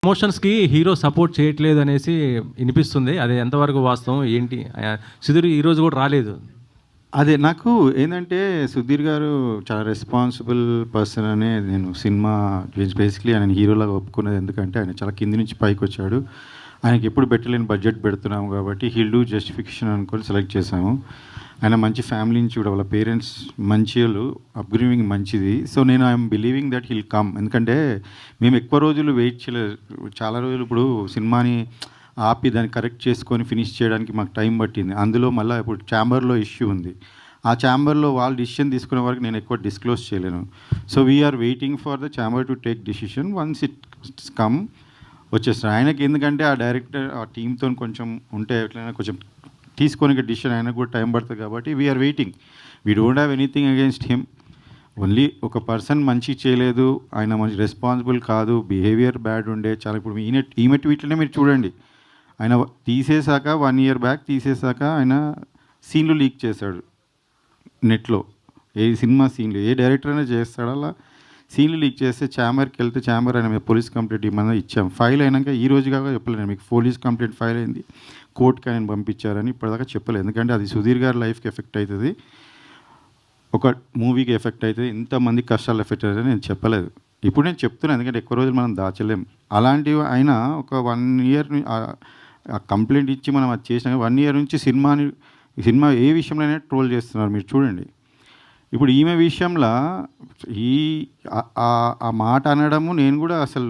ప్రమోషన్స్‌కి hero support చేయట్లేదు అనేసి ఇనిపిస్తుంది. అది ఎంతవరకు వాస్తవం ఏంటి? సుధీర్ ఈరోజు కూడా రాలేదు. అదే నాకు ఏందంటే సుధీర్ గారు చాలా రెస్పాన్సిబుల్ పర్సన్ అనే నేను సినిమా బేసిక్‌లీ ఆయనని హీరోలాగా ఒప్పుకున్నది. ఎందుకంటే ఆయన చాలా కింది నుంచి పైకొచ్చాడు. ఆయనకి ఎప్పుడు పెట్టలేని బడ్జెట్ పెడుతున్నాము కాబట్టి హీల్ డూ జస్టిఫికేషన్ అనుకొని సెలెక్ట్ చేశాము. ఆయన మంచి ఫ్యామిలీ నుంచి కూడా వాళ్ళ పేరెంట్స్ మంచోళ్ళు, అప్‌బ్రింగింగ్ మంచిది. సో నేను I'm believing that he'll come. ఎందుకంటే మేము ఎక్కువ రోజులు వెయిట్ చేయలేదు. చాలా రోజులు ఇప్పుడు సినిమాని ఆపి దాన్ని కరెక్ట్ చేసుకొని ఫినిష్ చేయడానికి మాకు టైం పట్టింది. అందులో మళ్ళీ ఇప్పుడు ఛాంబర్లో ఇష్యూ ఉంది. ఆ ఛాంబర్లో వాళ్ళు డిసిషన్ తీసుకునే వరకు నేను ఎక్కువ డిస్క్లోజ్ చేయలేను. So we are waiting for the chamber to take decision. Once it's come వచ్చేస్తారు. ఆయనకి ఎందుకంటే ఆ డైరెక్టర్ ఆ టీమ్తో కొంచెం ఉంటే ఎట్లయినా కొంచెం తీసుకొని డిసిషన్ ఆయనకు కూడా టైం పడుతుంది కాబట్టి we are waiting. We don't have anything against him. Only ఒక పర్సన్ మంచి చేయలేదు, ఆయన మంచి రెస్పాన్సిబుల్ కాదు, బిహేవియర్ బ్యాడ్ ఉండే చాలా. ఇప్పుడు ఈమె ట్వీట్లనే మీరు చూడండి. ఆయన తీసేశాక 1 year బ్యాక్ తీసేశాక ఆయన సీన్లు లీక్ చేశాడు నెట్లో. ఏ సినిమా సీన్లు ఏ డైరెక్టర్ అయినా చేస్తాడు అలా. సీన్లు లీక్ చేస్తే ఛాంబర్కి వెళ్తే ఛాంబర్ ఆయన మీద పోలీస్ కంప్లైంట్ ఇవ్వమని ఇచ్చాం. ఫైల్ అయినాక ఈ రోజు కాక చెప్పలేదు మీకు పోలీస్ కంప్లైంట్ ఫైల్ అయింది, కోర్టుకి ఆయన పంపించారని ఇప్పటిదాకా చెప్పలేదు. ఎందుకంటే అది సుధీర్ గారి లైఫ్కి ఎఫెక్ట్ అవుతుంది, ఒక మూవీకి ఎఫెక్ట్ అవుతుంది, ఇంతమంది కష్టాలు ఎఫెక్ట్ అవుతుంది నేను చెప్పలేదు. ఇప్పుడు నేను చెప్తున్నాను ఎందుకంటే ఎక్కువ రోజులు మనం దాచలేం. అలాంటివి ఆయన ఒక 1 year ఆ కంప్లైంట్ ఇచ్చి మనం అది చేసినాక 1 year నుంచి సినిమా ఏ విషయంలోనే ట్రోల్ చేస్తున్నారు మీరు చూడండి. ఇప్పుడు ఈమె విషయంలో ఆ మాట అనడము నేను కూడా అసలు